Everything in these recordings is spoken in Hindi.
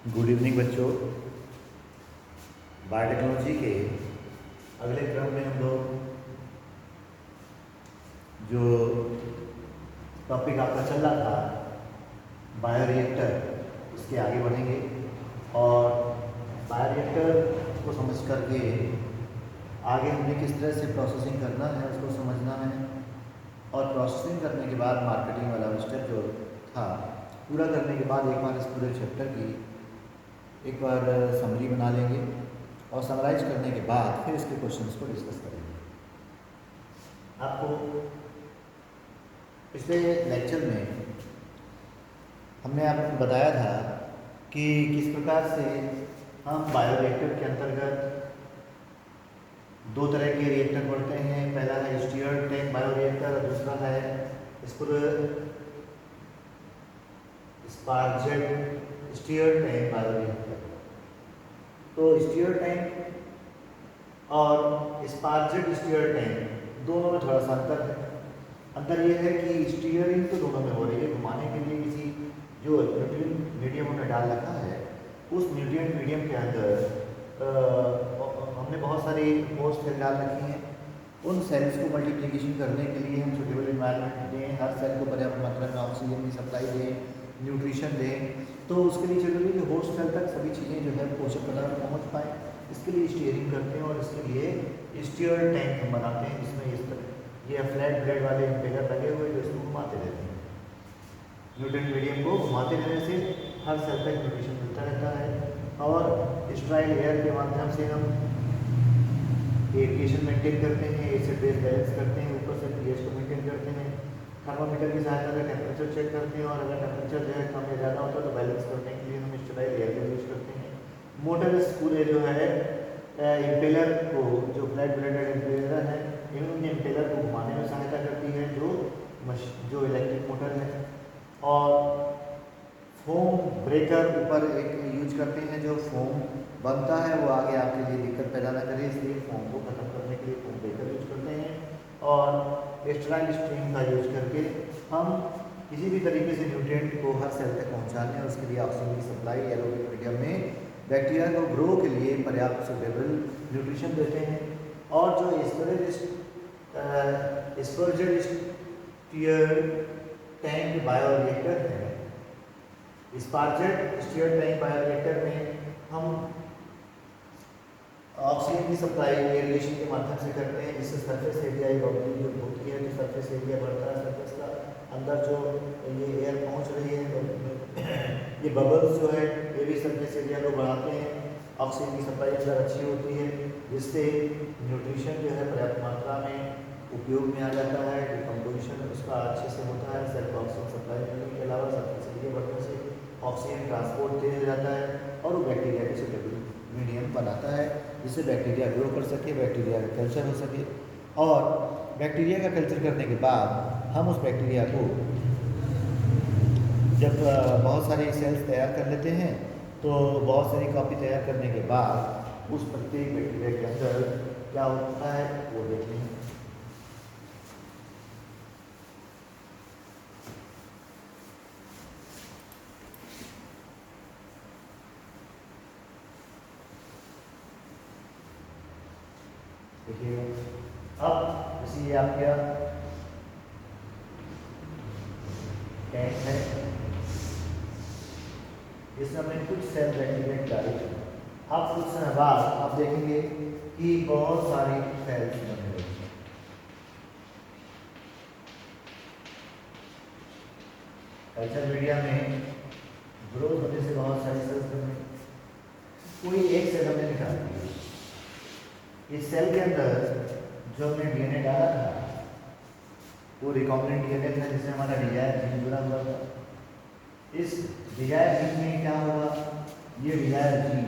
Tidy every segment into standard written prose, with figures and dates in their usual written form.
गुड इवनिंग बच्चों। बायोटेक्नोलॉजी के अगले क्रम में हम लोग जो टॉपिक आपका चल रहा था बायोरिएक्टर, उसके आगे बढ़ेंगे और बायोरिएक्टर को समझ करके आगे हमें किस तरह से प्रोसेसिंग करना है उसको समझना है। और प्रोसेसिंग करने के बाद मार्केटिंग वाला स्टेप जो था पूरा करने के बाद एक बार इस पूरे चैप्टर की एक बार समरी बना लेंगे और समराइज करने के बाद फिर इसके क्वेश्चंस को डिस्कस करेंगे। आपको पिछले लेक्चर में हमने आपको बताया था कि किस प्रकार से हम बायोरिएक्टर के अंतर्गत दो तरह के रिएक्टर पढ़ते हैं। पहला है स्टीयर्ड टैंक बायोरिएक्टर और दूसरा है स्टीयर्ड टैंक बायोरिएक्टर। तो स्टीयर्ड टैंक और स्पार्जेड स्टीयर्ड टैंक दोनों में थोड़ा सा अंतर है। अंतर यह है कि स्टीयरिंग तो दोनों में हो रही है, घुमाने के लिए किसी जो न्यूट्रिएंट मीडियम उन्होंने डाल रखा है उस न्यूट्रिएंट मीडियम के अंदर हमने बहुत सारी होस्ट सेल डाल रखी हैं। उन सेल्स को मल्टीप्लिकेशन करने के लिए हम सुटेबल एनवायरनमेंट दें, हर सेल को पर्याप्त मात्रा में ऑक्सीजन की सप्लाई दें, न्यूट्रिशन दें। तो उसके लिए जरूरी है कि होस्ट सेल तक सभी चीज़ें जो है पोषक पदार्थ पहुँच पाएँ। इसके लिए स्टीयरिंग करते हैं और इसके लिए स्टीयर्ड टैंक हम बनाते हैं जिसमें इस तरह ये फ्लैट ब्लेड वाले इम्पेलर लगे हुए जो इसको घुमाते रहते हैं। न्यूट्रिएंट मीडियम को घुमाते रहने से हर सेल तक न्यूट्रिशन मिलता रहता है और स्ट्राइल एयर के माध्यम से हम एरिएशन मेंटेन करते हैं, एसिड बेस बैलेंस करते हैं, ऊपर से पीएच को मेंटेन करते हैं। थर्मामीटर की सहायता से टेम्परेचर चेक करते हैं और अगर टेम्परेचर जो है कम या ज़्यादा होता है तो बैलेंस करने के लिए हम स्ट्राइल एयर का यूज करते हैं। मोटर पूरे जो है इम्पेलर को, जो फ्लैट ब्लेडेड इम्पेलर है, इन इम्पेलर को घुमाने में सहायता करती है जो इलेक्ट्रिक मोटर है। और फोम ब्रेकर ऊपर एक यूज करते हैं, जो फोम बनता है वो आगे आपके लिए दिक्कत पैदा ना करे, इसलिए फोम को खत्म करने के लिए फोम ब्रेकर यूज करते हैं। और स्टेराइल स्ट्रीम का यूज करके हम किसी भी तरीके से न्यूट्रिएंट को हर सेल तक पहुंचाने और उसके लिए ऑक्सीजन की सप्लाई एरोबिक मीडियम में बैक्टीरिया को ग्रो के लिए पर्याप्त सुटेबल न्यूट्रिशन देते हैं। और जो स्पर्जेड स्टीयर्ड टैंक बायोरिएक्टर है, स्पार्जेड स्टीयर्ड टैंक बायोरिएक्टर में हम ऑक्सीजन की सप्लाई एयरेशन के माध्यम से करते हैं, जिससे सरफेस एरिया जो होती है, जो सरफेस एरिया बढ़ता है, सरफेस का अंदर जो ये एयर पहुंच रही है, ये बबल्स जो है ये भी सरफेस एरिया को बढ़ाते हैं। ऑक्सीजन की सप्लाई अंदर अच्छी होती है जिससे न्यूट्रिशन जो है पर्याप्त मात्रा में उपयोग में आ जाता है, डिकम्पोजिशन उसका अच्छे से होता है। सेल को ऑक्सीजन सप्लाई करने के अलावा सरफेस एरिया बढ़ने से ऑक्सीजन ट्रांसपोर्ट तेज हो जाता है और वो बैक्टीरिया के सुटेबल मीडियम बनाता है जिससे बैक्टीरिया ग्रो कर सके, बैक्टीरिया का कल्चर हो सके। और बैक्टीरिया का कल्चर करने के बाद हम उस बैक्टीरिया को जब बहुत सारी सेल्स तैयार कर लेते हैं तो बहुत सारी कॉपी तैयार करने के बाद उस प्रत्येक बैक्टीरिया के अंदर क्या होता है वो देखते हैं। देखिए अब जैसे ये आपका टैंक है, इसमें हमने कुछ सेल बैक्टीरिया डाले। अब कुछ समय बाद आप देखेंगे कि बहुत सारी सेल्स बन रही हैं। कल्चर मीडिया में ग्रोथ होने से बहुत सारी सेल्स बन रही, कोई एक सेल हमने निकाल दी। इस सेल के अंदर जो हमने डीएनए डाला था वो रिकॉम्बिनेंट डीएनए था जिसमें हमारा डिजायर जीन जुड़ा हुआ था। इस डिजायर जीन में क्या होगा, ये डिजायर जीन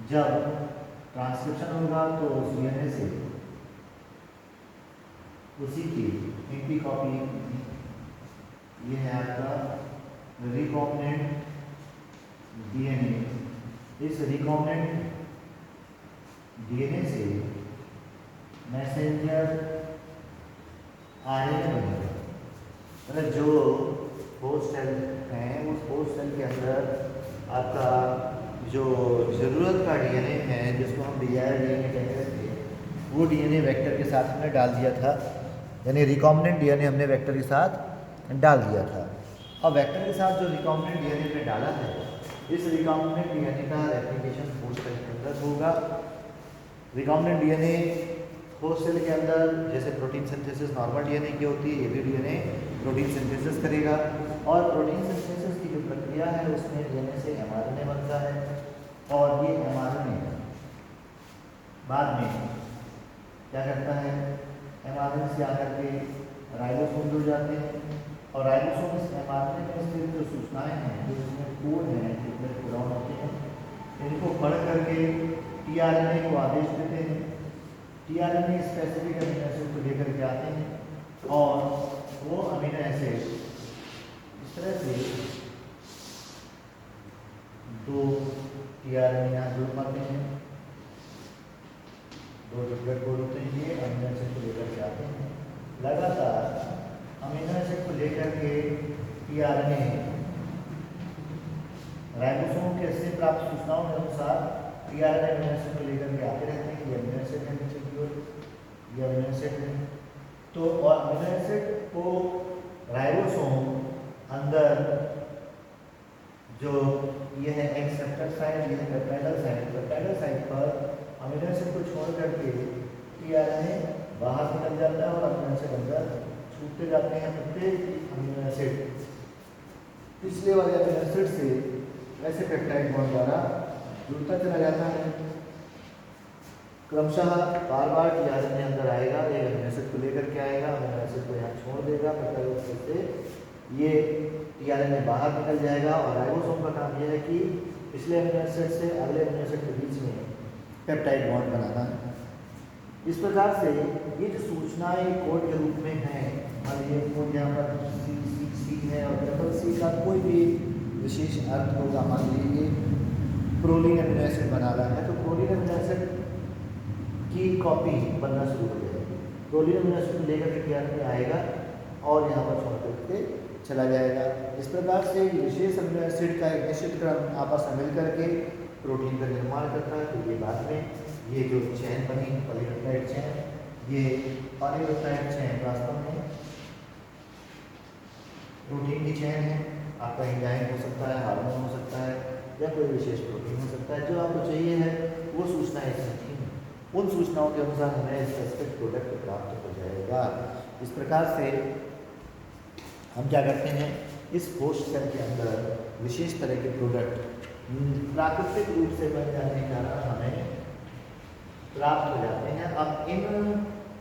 जब ट्रांसक्रिप्शन होगा तो उस डीएनए से उसी की एंटी कॉपी, ये है आपका रिकॉम्बिनेंट डीएनए। इस रिकॉम्बिनेंट डीएनए से मैसेंजर आरएनए बनेगा, मतलब जो होस्ट सेल हैं, उस होस्ट सेल के अंदर आपका जो ज़रूरत का डीएनए है, जिसको हम डिजायर डीएनए कहते थे, वो डीएनए वेक्टर के साथ हमने डाल दिया था, यानी रिकॉम्बिनेंट डीएनए हमने वेक्टर के साथ डाल दिया था। अब वेक्टर के साथ जो रिकॉम्बिनेंट डीएनए हमने डाला है, इस रिकॉम्बिनेंट डीएनए का रेप्लिकेशन होस्ट सेल के अंदर होगा। रिकॉम्बिनेंट डीएनए होस्ट सेल के अंदर जैसे प्रोटीन सिंथेसिस नॉर्मल डीएनए की होती है, ये भी डीएनए प्रोटीन सिंथेसिस करेगा, और प्रोटीन सिंथेसिस की जो प्रक्रिया है उसमें डीएनए से एमआरएनए बनता है, और ये एमआरएनए बाद में क्या करता है, एमआरएनए से आकर के राइबोसोम जुड़ जाते हैं, और राइबोसोम इस एमआरएनए में स्थित जो सूचनाएं हैं, जो इसमें कोड हैं, जिसमें कोडॉन होते हैं, इनको पढ़ करके टीआरएनए को आदेश देते हैं। टीआरएनए स्पेसिफिक अमीनो एसिड को लेकर के आते हैं, और वो अमीनो एसिड इस तरह से दो टीआरएनए यहाँ जुड़ पाते हैं, दो डुप्लेट कोड होते हैं, ये अमीनो एसिड को लेकर के आते हैं। लगातार अमीनो एसिड को लेकर के टीआरएनए राइबोसोम के से प्राप्त सूचनाओं के अनुसार टीआरएनए अमीनो एसिड को लेकर के आते रहते हैं। ये अमीनो एसिड है नीचे की ओर, ये अमीनो एसिड है, तो और अमीनो एसिड को राइबोसोम अंदर जो ये है एक्सेप्टर साइट, ये है पेप्टाइडल साइट, पेप्टाइडल साइट पर अमीनो एसिड को छोड़ करके टीआरएनए बाहर निकल जाता है, और अमीनो एसिड अंदर छूटते जाते हैं। प्रत्येक अमीनो एसिड पिछले वाले अमीनो एसिड से ऐसे पेप्टाइड बॉन्ड द्वारा जुड़ता चला जाता है। क्रमशः बार बार टीआरएनए अंदर आएगा, एक अमीनो एसिड को लेकर के आएगा, अमीनो एसिड को यहाँ छोड़ देगा, पेप्टाइड से ये टीआरएनए बाहर निकल जाएगा, और राइबोसोम का काम यह है कि पिछले अमीनो एसिड से अगले अमीनो एसिड के बीच में पेप्टाइड बॉन्ड बनाना है। इस प्रकार से ये जो सूचनाएं कोड के रूप में हैं, मान लीजिए कोड यहाँ पर सी है, और ट्रिपल सी का कोई भी विशेष अर्थ होगा, मान लीजिए प्रोलीन अमीनो एसिड बना रहा है, तो प्रोलीन अमीनो एसिड की कॉपी बनना शुरू हो जाएगी। प्रोलीन अमीनो एसिड को लेकर के टीआरएनए आएगा, और यहाँ पर छोड़ करके चला जाएगा। इस प्रकार से विशेष अमीनो एसिड का एक निश्चित क्रम आपस में मिल करके प्रोटीन का निर्माण करता है। तो ये बाद में ये जो चैन बनी पॉलीपेप्टाइड चैन, ये पॉलीपेप्टाइड चैन वास्तव में प्रोटीन की चैन है। आपका एंजाइम हो सकता है, हार्मोन हो सकता है, या कोई विशेष प्रोटीन हो सकता है। जो आपको चाहिए है वो सूचनाएं इसमें थी, उन सूचनाओं के अनुसार हमें स्पेसिफिक प्रोडक्ट प्राप्त हो जाएगा। इस प्रकार से हम क्या करते हैं, इस होस्ट सेल के अंदर विशेष तरह के प्रोडक्ट प्राकृतिक रूप से बन जाने के कारण हमें प्राप्त हो जाते हैं। अब इन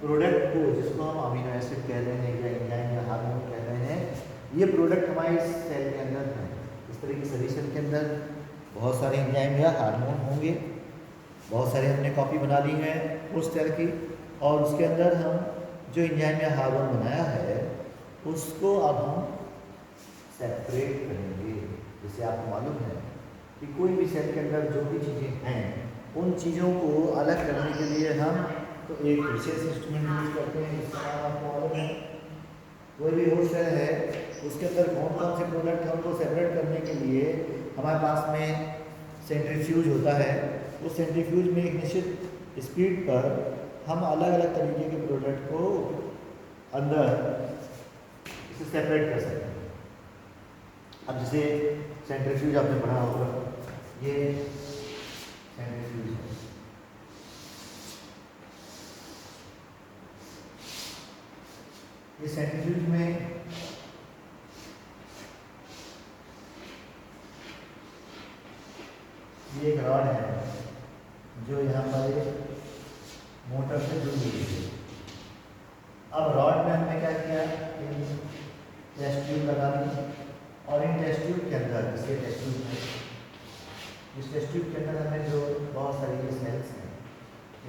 प्रोडक्ट को, जिसको हम अमीनो एसिड कह रहे हैं, या एंजाइम या हार्मोन कह रहे हैं, ये प्रोडक्ट हमारे सेल के अंदर हैं। इस तरह की सभी सेल के अंदर बहुत सारे एंजाइम या हार्मोन होंगे, बहुत सारे हमने कॉपी बना ली है उस सेल की, और उसके अंदर हम जो एंजाइम या हार्मोन बनाया है उसको अब हम सेपरेट करेंगे। जैसे आपको मालूम है कि कोई भी सेल के अंदर जो भी चीज़ें हैं, उन चीज़ों को अलग करने के लिए हम तो एक विशेष इंस्ट्रूमेंट यूज करते हैं, जिसका नाम आपको मालूम है। कोई भी होस्ट सेल है, उसके अंदर कौन कौन से प्रोडक्ट हैं उनको सेपरेट करने के लिए हमारे पास में सेंट्रीफ्यूज होता है। उस सेंट्रीफ्यूज में एक निश्चित स्पीड पर हम अलग अलग तरीके के प्रोडक्ट को अंदर इसे सेपरेट कर सकते हैं। अब जैसे सेंट्रीफ्यूज आपने पढ़ा होगा, ये सेंट्रीफ्यूज है। इस सेंट्रीफ्यूज में ये एक रॉड है जो यहाँ पर एक मोटर से जुड़ी हुई है। अब रॉड में हमने क्या किया, टेस्ट ट्यूब लगा दी, और इन टेस्ट ट्यूब के अंदर, इसके टेस्ट ट्यूब है, इस टेस्ट ट्यूब के अंदर हमें जो बहुत सारी सेल्स हैं,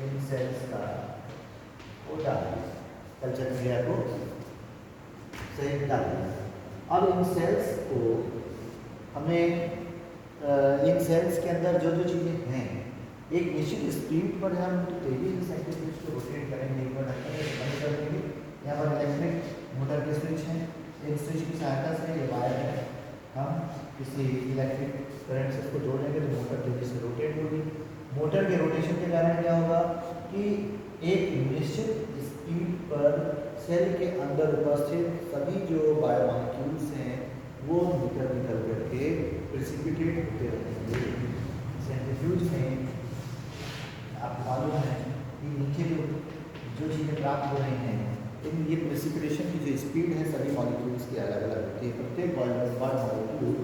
इन सेल्स का वो डाल दिया, कल्चर क्रिया को सही डाल दिया। अब इन सेल्स को हमें इन सेल्स के अंदर जो जो चीज़ें हैं, एक निश्चित स्पीड पर हम तो तेजी से सेंट्रीफ्यूज को रोटेट करेंगे, एक बार बंद कर देंगे। यहाँ पर इलेक्ट्रिक मोटर के स्विच हैं, इन स्विच की सहायता से ये वायर हम किसी इलेक्ट्रिक करंट से इसको जोड़ेंगे तो मोटर तेजी से रोटेट होगी। मोटर के रोटेशन के कारण क्या होगा कि एक निश्चित स्पीड पर सेल के अंदर उपस्थित सभी जो बायोमॉलिक्यूल्स हैं वो निकल निकल करके प्रेसिपिटेट होते रहेंगे। सेंट्रीफ्यूज में आपको मालूम है कि नीचे जो चीज़ें प्राप्त हो रही हैं लेकिन ये प्रेसिपिटेशन की जो स्पीड है सभी मॉलिक्यूल्स की अलग अलग होती है। प्रत्येक मॉलिक्यूल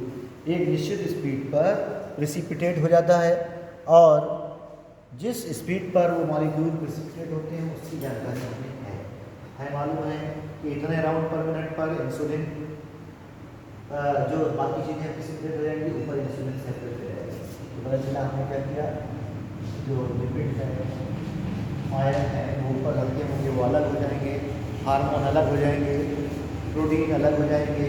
एक निश्चित स्पीड पर प्रेसिपिटेट हो जाता है और जिस स्पीड पर वो मॉलिक्यूल प्रेसिपिटेट होते हैं उसकी जानकारी हमें है मालूम है कि इतने राउंड पर मिनट पर इंसुलिन जो बाकी चीज़ें प्रेसिपिटेट हो जाएंगी ऊपर इंसुलिन सेपरेट हो जाएगी। तो पता चला हमने क्या किया, जो लिपिड है आयरन है वो ऊपर हल्के होंगे वो अलग हो जाएंगे, हार्मोन अलग हो जाएंगे, प्रोटीन अलग हो जाएंगे,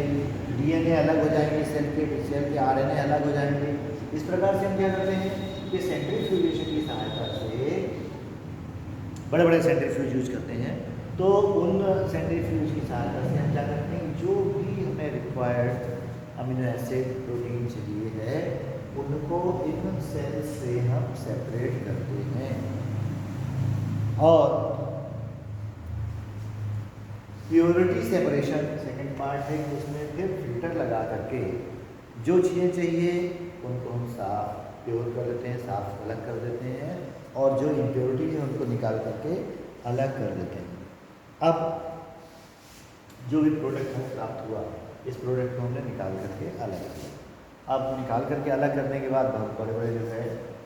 डीएनए अलग हो जाएंगे, सेल के आरएनए अलग हो जाएंगे। इस प्रकार से हम क्या करते हैं कि सेंट्रीफ्यूगेशन की सहायता से बड़े बड़े सेंट्रीफ्यूज यूज करते हैं। तो उन सेंट्रीफ्यूज की सहायता से हम क्या करते हैं जो भी हमें रिक्वायर्ड अमीनो एसिड प्रोटीन चाहिए है उनको इन सेल से हम सेपरेट करते हैं। और प्योरिटी सेपरेशन सेकंड पार्ट है कि उसमें फिर फिल्टर लगा करके जो चीज़ें चाहिए उनको हम साफ प्योर कर देते हैं, साफ अलग कर देते हैं और जो इम्प्योरिटी है उनको निकाल करके अलग कर देते हैं। अब जो भी प्रोडक्ट हमें प्राप्त हुआ इस प्रोडक्ट को हमने निकाल करके अलग किया। अब निकाल करके अलग करने के बाद बहुत बड़े बड़े जो है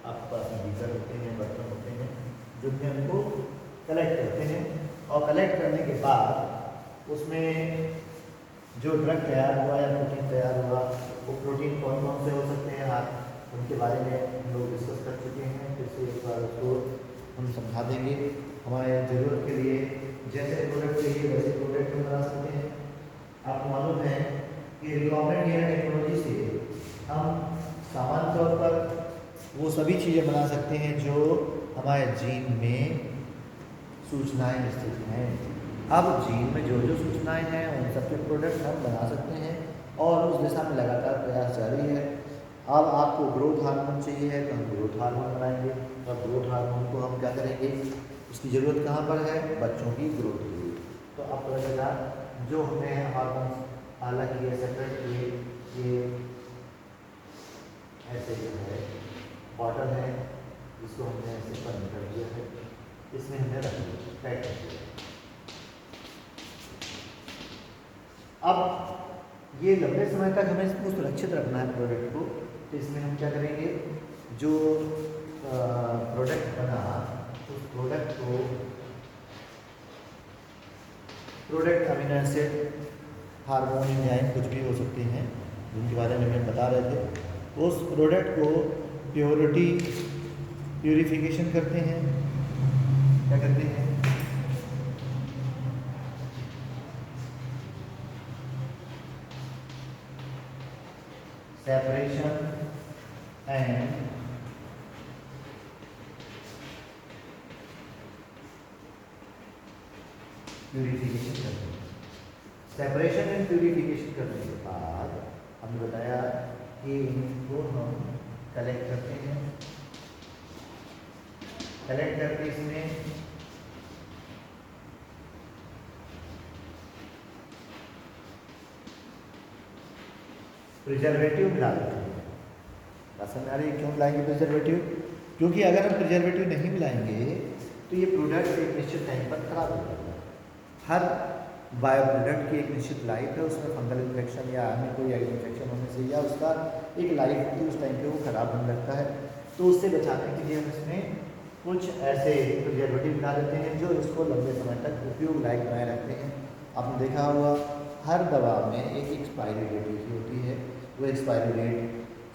आपके पास बीकर होते हैं, बर्तन होते हैं जिनमें हमको कलेक्ट करते हैं और कलेक्ट करने के बाद उसमें जो ड्रग तैयार हुआ या प्रोटीन तैयार हुआ वो प्रोटीन कौन कौन से हो सकते हैं आप उनके बारे में हम लोग डिस्कस कर चुके हैं। फिर से एक बार उसको हम समझा देंगे। हमारे ज़रूरत के लिए जैसे प्रोडक्ट चाहिए वैसे प्रोडक्ट हम बना सकते हैं। आपको मालूम है कि रिकॉम्बिनेंट डीएनए टेक्नोलॉजी से हम सामान्य तौर पर वो सभी चीज़ें बना सकते हैं जो हमारे जीन में सूचनाएं स्थित हैं। अब जीन में जो जो सूचनाएं हैं उन सबके प्रोडक्ट हम बना सकते हैं और उस दिशा में लगातार प्रयास जारी है। अब आपको ग्रोथ हार्मोन चाहिए है तो हम ग्रोथ हार्मोन बनाएंगे और ग्रोथ हार्मोन को हम क्या करेंगे, उसकी ज़रूरत कहाँ पर है, बच्चों की ग्रोथ के लिए। तो अब पता चला जो हमने हार्मोन अलग किए सेपरेट किए, ये ऐसे जो है बॉटल है जिसको हमने ऐसे बंद कर दिया है, इसमें हमने रख दिया पैक कर दिया। अब ये लंबे समय तक हमें इसको सुरक्षित रखना है प्रोडक्ट को, तो इसमें हम क्या करेंगे, जो प्रोडक्ट बना उस प्रोडक्ट को product amino acid hormone enzyme कुछ भी हो सकते हैं जिनके बारे में हम बता रहे थे, उस प्रोडक्ट को प्यूरिफिकेशन करते हैं। क्या करते हैं, सेपरेशन एंड प्यूरिफिकेशन करते हैं। सेपरेशन एंड प्यूरिफिकेशन करने के बाद हमने बताया कि इनको हम कलेक्ट करते हैं। कलेक्ट करके इसमें प्रिजर्वेटिव मिला देते हैं। राशन में क्यों मिलाएंगे प्रिजर्वेटिव, क्योंकि अगर हम प्रिजर्वेटिव नहीं मिलाएंगे तो ये प्रोडक्ट एक निश्चित टाइम पर खराब हो जाएगा। हर बायो प्रोडक्ट की एक निश्चित लाइफ है, उसमें फंगल इन्फेक्शन या अन्य कोई इन्फेक्शन होने से या उसका एक लाइफ होती है, उस टाइम पे वो खराब होने लगता है। तो उससे बचाने के लिए हम इसमें कुछ ऐसे प्रिजर्वेटिव मिला देते हैं जो इसको लंबे समय तक उपयोग लायक बनाए रखते हैं। आपने देखा होगा हर दवा में एक एक्सपायरी डेट लिखी होती है, वो एक्सपायरी डेट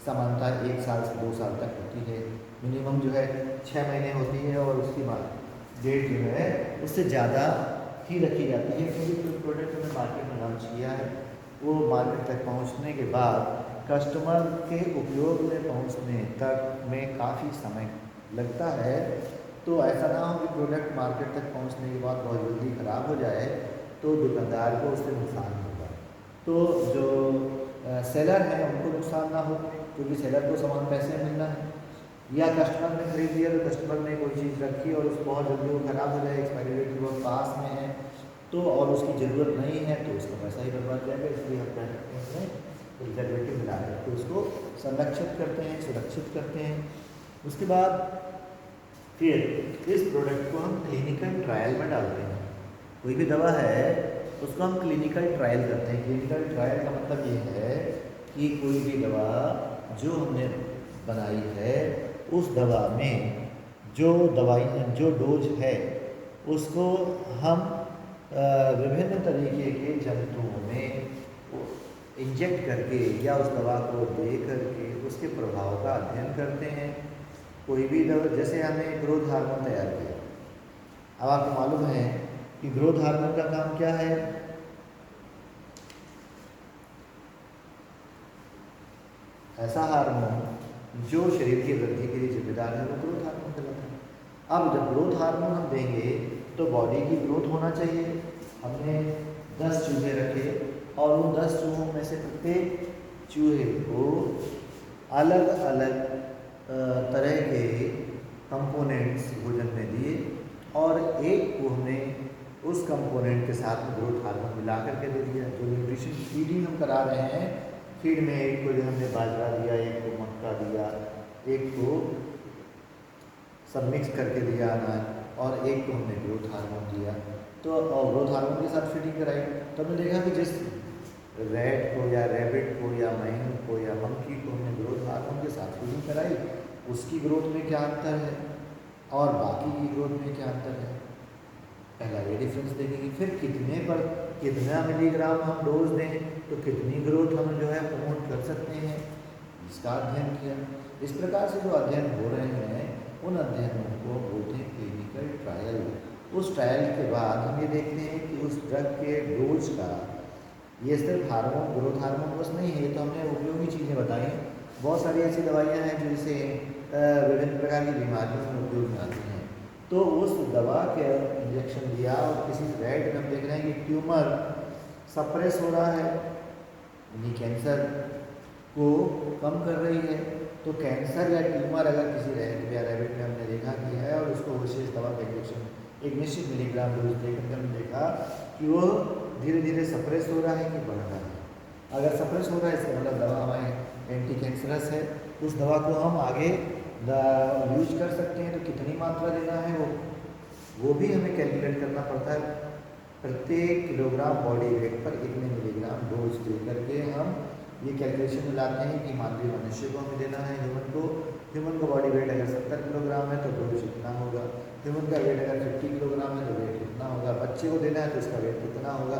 सामान्यतः 1 साल से 2 साल तक होती है, मिनिमम जो है 6 महीने होती है और उसकी बाद डेट जो है उससे ज़्यादा ही रखी जाती है, क्योंकि जो प्रोडक्ट हमने मार्केट में लॉन्च किया है वो मार्केट तक पहुंचने के बाद कस्टमर के उपयोग में पहुंचने तक में काफ़ी समय लगता है। तो ऐसा ना हो कि प्रोडक्ट मार्केट तक पहुंचने के बाद बहुत जल्दी ख़राब हो जाए तो दुकानदार को उससे नुकसान होगा। तो जो सेलर हैं उनको नुकसान ना हो, क्योंकि सेलर को सामान पैसे में मिलना है, या कस्टमर ने खरीद लिया तो कस्टमर ने कोई चीज़ रखी और उसको बहुत जल्दी वो खराब हो जाए, एक्सपायरी डेट बहुत पास में है तो और उसकी ज़रूरत नहीं है तो उसका पैसा ही बर्बाद जाएगा। इसलिए हम क्या करते हैं उसमें प्रिजर्वेटिव मिला करके उसको संरक्षित करते हैं, सुरक्षित करते हैं। उसके बाद फिर इस प्रोडक्ट को हम क्लिनिकल ट्रायल में डालते हैं। कोई भी दवा है उसको हम क्लिनिकल ट्रायल करते हैं। क्लिनिकल ट्रायल का मतलब ये है कि कोई भी दवा जो हमने बनाई है उस दवा में जो डोज है उसको हम विभिन्न तरीके के जंतुओं में इंजेक्ट करके या उस दवा को दे करके उसके प्रभाव का अध्ययन करते हैं। कोई भी दवा, जैसे हमने ग्रोथ हार्मोन तैयार किया, अब आपको मालूम है कि ग्रोथ हार्मोन का काम क्या है? ऐसा हार्मोन जो शरीर की वृद्धि के लिए जिम्मेदार है वो ग्रोथ हार्मोन कहलाता है। अब जब ग्रोथ हार्मोन हम देंगे तो बॉडी की ग्रोथ होना चाहिए। हमने 10 चूहे रखे और उन 10 चूहों में से प्रत्येक चूहे को अलग अलग तरह के कंपोनेंट्स भोजन में दिए और एक को हमने उस कंपोनेंट के साथ ग्रोथ हार्मोन मिला करके दे दिया। जो न्यूट्रिशन फीडिंग हम करा रहे हैं, फीड में एक को जो हमने बाजरा दिया, एक को मक्का दिया, एक को सब मिक्स करके दिया अनाज और एक को हमने ग्रोथ हार्मोन दिया। तो और ग्रोथ हार्मोन के साथ फीडिंग कराई तो हमने देखा कि जिस रैट को या रैबिट को या मैन को या मंकी को हमने ग्रोथ हार्मोन के साथ फीडिंग कराई उसकी ग्रोथ में क्या अंतर है और बाकी की ग्रोथ में क्या अंतर है, पहला ये डिफरेंस देखेंगे। फिर कितना मिलीग्राम हम डोज दें तो कितनी ग्रोथ हम जो है प्रमोट कर सकते हैं, इसका अध्ययन किया। इस प्रकार से जो अध्ययन हो रहे हैं उन अध्ययनों को बोलते हैं क्लिनिकल ट्रायल। उस ट्रायल के बाद हम ये देखते हैं कि उस ड्रग के डोज का, ये सिर्फ हार्मोन ग्रोथ हार्मोन बस नहीं है, तो हमने उपयोगी चीज़ें बताई। बहुत सारी ऐसी दवाइयाँ हैं जिनसे विभिन्न प्रकार की बीमारियों में उपयोग में आती हैं। तो उस दवा के इंजेक्शन दिया और किसी रैट में हम देख रहे हैं कि ट्यूमर सप्रेस हो रहा है, यानी कैंसर को कम कर रही है। तो कैंसर या ट्यूमर अगर किसी रैट या रैबिट में हमने देखा कि है और उसको विशेष दवा का इंजेक्शन एक निश्चित मिलीग्राम डोज देकर हमने देखा कि वो धीरे धीरे सप्रेस हो रहा है कि बढ़ रहा है। अगर सप्रेस हो रहा है इसका मतलब दवा हमारे एंटी कैंसरस है, उस दवा को हम आगे यूज कर सकते हैं। तो कितनी मात्रा देना है वो भी हमें कैलकुलेट करना पड़ता है। प्रत्येक किलोग्राम बॉडी वेट पर इतने मिलीग्राम डोज दे करके हम ये कैलकुलेशन लाते हैं कि मानवीय मनुष्य को हमें देना है। ह्यूमन को बॉडी वेट अगर 70 किलोग्राम है तो डोज इतना होगा, ह्यूमन का वेट अगर 50 किलोग्राम है तो वेट कितना होगा, बच्चे को देना है तो उसका वेट कितना होगा।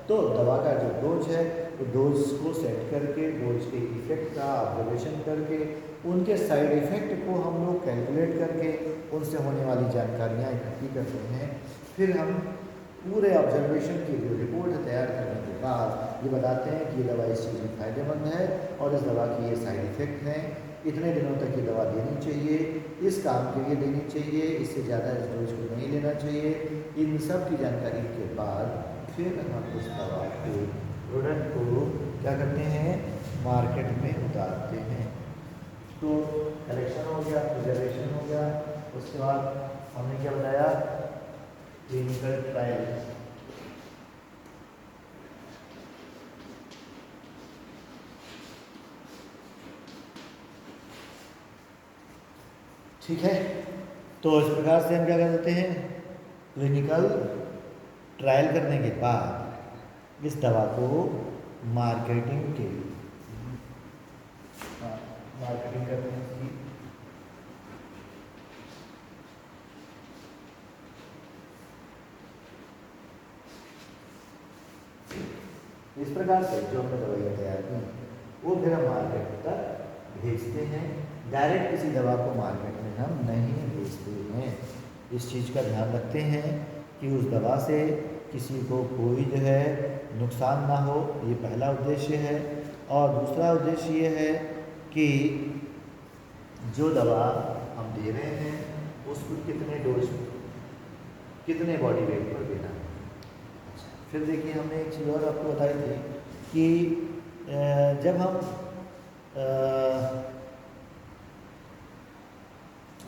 तो दवा का जो डोज है तो डोज को सेट करके डोज के इफेक्ट का ऑब्जर्वेशन करके उनके साइड इफ़ेक्ट को हम लोग कैलकुलेट करके उनसे होने वाली जानकारियाँ इकट्ठी करते हैं। फिर हम पूरे ऑब्जर्वेशन की जो रिपोर्ट तैयार करने के बाद ये बताते हैं कि ये दवा इस चीज़ में फ़ायदेमंद है और इस दवा की ये साइड इफ़ेक्ट हैं, इतने दिनों तक ये दवा देनी चाहिए, इस काम के लिए देनी चाहिए, इससे ज़्यादा इस डोज को नहीं लेना चाहिए। इन सब की जानकारी के बाद फिर हम उस दवा को प्रोडक्ट को क्या करते हैं, मार्केट में उतारते हैं। तो कलेक्शन हो गया, प्रिजर्वेशन हो गया, उसके बाद हमने क्या बताया, क्लिनिकल ट्रायल। ठीक है, तो इस प्रकार से हम क्या कर देते हैं, क्लिनिकल ट्रायल करने के बाद इस दवा को मार्केटिंग के मार्केटिंग करते हैं इसकी। इस प्रकार से जो हमने दवाइयाँ तैयार की वो फिर हम मार्केट तक भेजते हैं। डायरेक्ट किसी दवा को मार्केट में हम नहीं भेजते हैं। इस चीज़ का ध्यान रखते हैं कि उस दवा से किसी को कोई जो है नुकसान ना हो, ये पहला उद्देश्य है। और दूसरा उद्देश्य ये है कि जो दवा हम दे रहे हैं उसको कितने डोज, कितने बॉडी वेट पर देना है। फिर देखिए हमने एक चीज़ और आपको बताई थी कि जब हम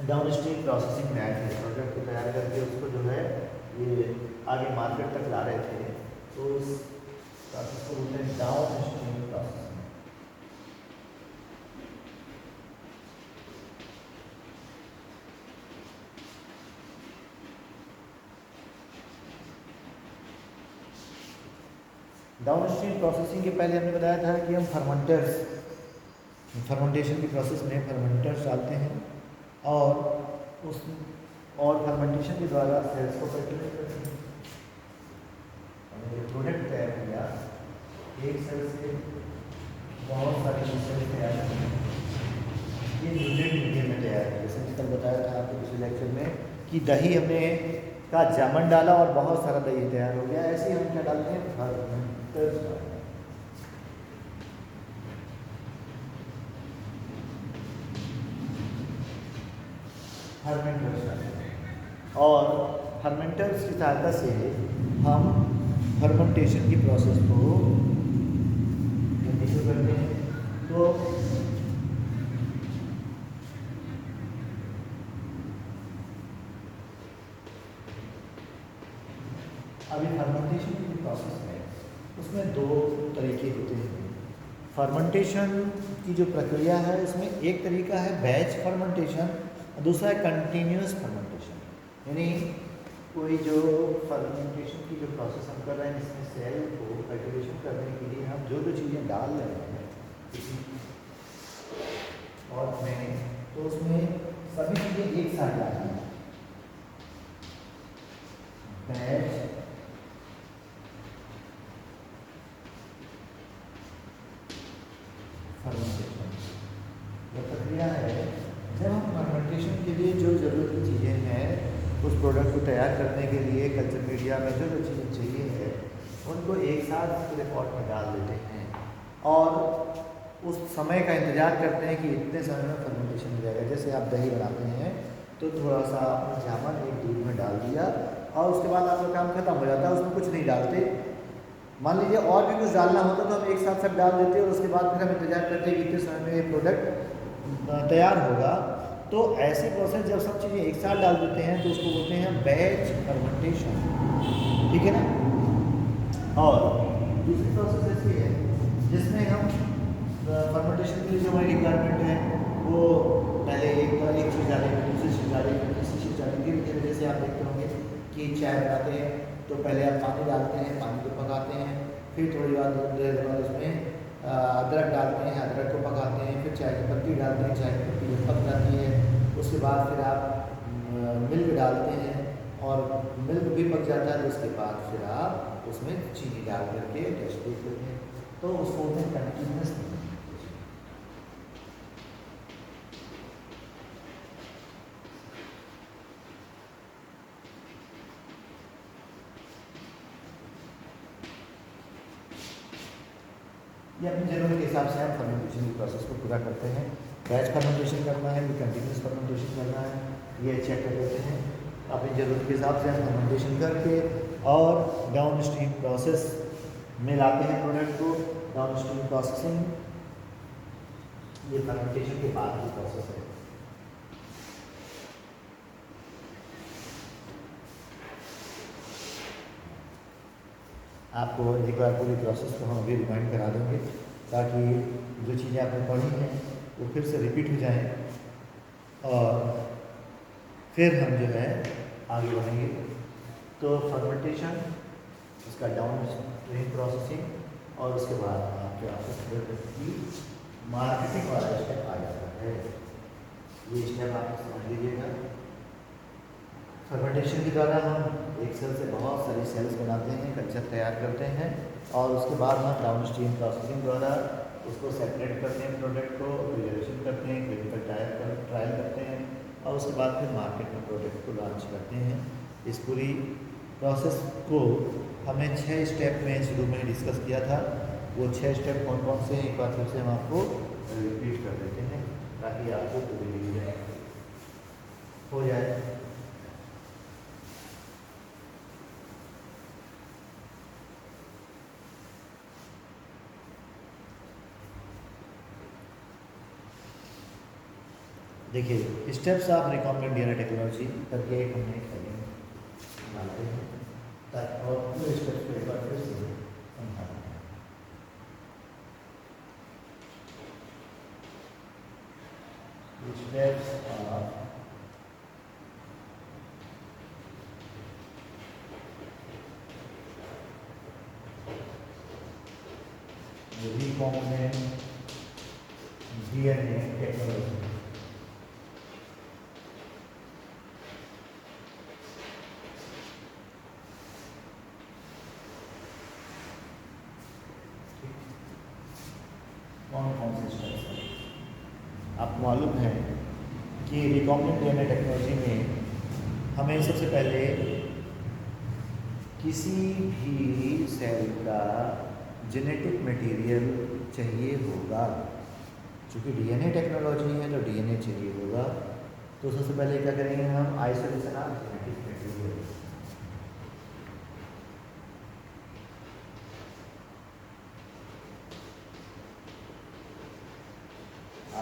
डाउन स्ट्रीम प्रोसेसिंग में आए थे, प्रोडक्ट को तैयार करके उसको जो है ये आगे मार्केट तक ला रहे थे, तो उस प्रोसेस को बोलते हैं down stream processing. Down stream processing के पहले हमने बताया था कि हम फर्मेंटेशन की प्रोसेस में फर्मेंटर्स डालते हैं और फर्मेंटेशन के द्वारा सेल्स को कल्टीवेट करते हैं। हमने जो प्रोडक्ट तैयार किया, एक सेल से बहुत सारे सेल तैयार किए, ये न्यूट्रिएंट मीडियम में तैयार किया। जैसे कि कल बताया था आपको पिछले लेक्चर में कि दही हमने का जामन डाला और बहुत सारा दही तैयार हो गया। ऐसे ही हम क्या डालते हैं, फर्मेंटर्स डालते हैं। और फर्मेंटर्स की सहायता से हम फर्मेंटेशन की प्रोसेस को कंटिन्यू करते हैं। तो अभी फर्मेंटेशन की प्रोसेस है, उसमें दो तरीके होते हैं। फर्मेंटेशन की जो प्रक्रिया है उसमें एक तरीका है बैच फर्मेंटेशन, दूसरा है कंटिन्यूस फर्मेंटेशन। यानी कोई जो फर्मेंटेशन की जो प्रोसेस हम कर रहे हैं, जिसमें सेल को कल्टीवेशन करने के लिए हम जो जो चीज़ें डाल रहे हैं और में, तो उसमें सभी चीज़ें एक साथ डालनी है। बैच फर्मेंटेशन यह प्रक्रिया है जब हम फर्मेंटेशन के लिए जो ज़रूरत की चीज़ें हैं, उस प्रोडक्ट को तैयार करने के लिए कल्चर मीडिया में जो जो चीज़ें चाहिए है, उनको एक साथ पूरे पॉट में डाल देते हैं और उस समय का इंतज़ार करते हैं कि इतने समय में फर्मेंटेशन हो जाएगा। जैसे आप दही बनाते हैं तो थोड़ा सा आपने जामन एक दूध में डाल दिया और उसके बाद आपका काम खत्म हो जाता है, उसमें कुछ नहीं डालते। मान लीजिए और भी कुछ डालना होता तो हम एक साथ सब डाल देते और उसके बाद फिर हम इंतजार करते हैं कि इतने समय में ये प्रोडक्ट तैयार होगा। तो ऐसी प्रोसेस जब सब चीज़ें एक साथ डाल देते हैं तो उसको बोलते हैं बैच फर्मेंटेशन, ठीक है ना। और दूसरी प्रोसेस ऐसी है जिसमें हम फर्मेंटेशन के लिए जो हमारी रिक्वायरमेंट है वो पहले एक चीज़ डालेंगे, दूसरी चीज़ डालेंगे, तीसरी चीज़ डालेंगे। धीरे धीरे जैसे आप देखते होंगे कि चाय बनाते हैं तो पहले आप पानी डालते हैं, पानी को पकाते हैं, फिर थोड़ी देर बाद उसमें अदरक डालते हैं, अदरक को पकाते हैं, फिर चाय की पत्ती डालते हैं, चाय की पत्ती जब पक जाती है उसके बाद फिर आप मिल्क डालते हैं और मिल्क भी पक जाता है तो उसके बाद फिर आप उसमें चीनी डाल करके टेस्ट देखते हैं। तो उसको में कंटिन्यूस ये अपनी ज़रूरत के हिसाब से हम फर्मेंटेशन की प्रोसेस को पूरा करते हैं। बैच फर्मेंटेशन करना है कि कंटिन्यूस फर्मेंटेशन करना है, ये चेक कर लेते हैं अपनी ज़रूरत के हिसाब से हम फर्मेंटेशन करके और डाउन स्ट्रीम प्रोसेस में लाते हैं प्रोडक्ट को। डाउन स्ट्रीम प्रोसेसिंग ये फर्मेंटेशन के बाद की प्रोसेस है। आपको एक बार पूरी प्रोसेस को हम अभी रिमाइंड करा देंगे ताकि जो चीज़ें आपने पढ़ी हैं वो फिर से रिपीट हो जाएं और फिर हम जो है आगे बढ़ेंगे। तो फर्मेंटेशन, उसका डाउन स्ट्रीम प्रोसेसिंग और उसके बाद आपके प्रोडक्ट की मार्केटिंग वाला स्टेप आ जाता है। ये स्टेप आप समझ लीजिएगा। फर्मेंटेशन के द्वारा हम एक सेल से बहुत सारी सेल्स बनाते हैं, कल्चर तैयार करते हैं और उसके बाद हम डाउन स्ट्रीम प्रोसेसिंग द्वारा उसको सेपरेट करते हैं, प्रोडक्ट को प्रिजर्वेशन करते हैं, क्लिनिकल ट्रायल करते हैं और उसके बाद फिर मार्केट में प्रोडक्ट को लॉन्च करते हैं। इस पूरी प्रोसेस को हमने 6 स्टेप में शुरू में डिस्कस किया था। वो 6 स्टेप कौन कौन से हैं एक बार फिर से हम आपको रिपीट कर देते हैं ताकि आपको पूरी हो जाए। देखिए steps of recombinant DNA technology करके एक हमने पहले बनाते हैं ताकि और पूरे स्टेप्स को एक बार फिर से समझाते हैं। Steps of recombinant DNA technology. कौन कौन से स्टेप्स हैं? आपको मालूम है कि रिकॉम्बिनेंट डीएनए टेक्नोलॉजी में हमें सबसे पहले किसी भी सेल का जेनेटिक मटेरियल चाहिए होगा। चूँकि डीएनए टेक्नोलॉजी है तो डीएनए चाहिए होगा, तो सबसे पहले क्या करेंगे हम isolation of genetic material.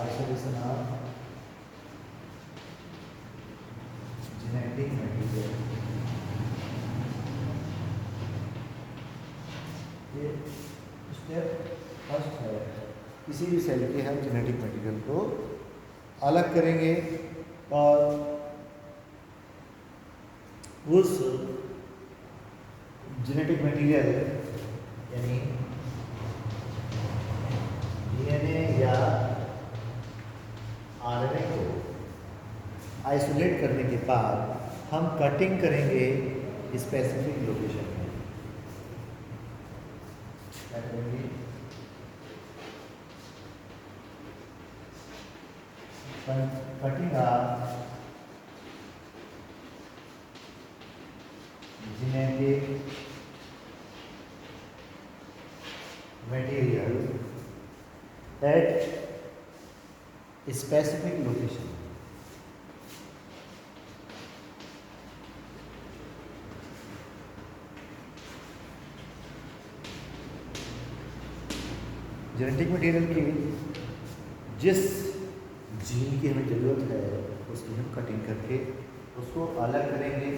Isolation of genetic material, ये स्टेप फर्स्ट है। किसी भी सेल के हम जेनेटिक मटेरियल को अलग करेंगे और उस जेनेटिक मटेरियल यानी डीएनए या आरएनए को आइसोलेट करने के बाद हम कटिंग करेंगे स्पेसिफिक लोकेशन में। क्या करेंगे? Cutting of genetic material at a specific location. Genetic material की जिस जीन की हमें ज़रूरत है उसकी हम कटिंग करके उसको अलग करेंगे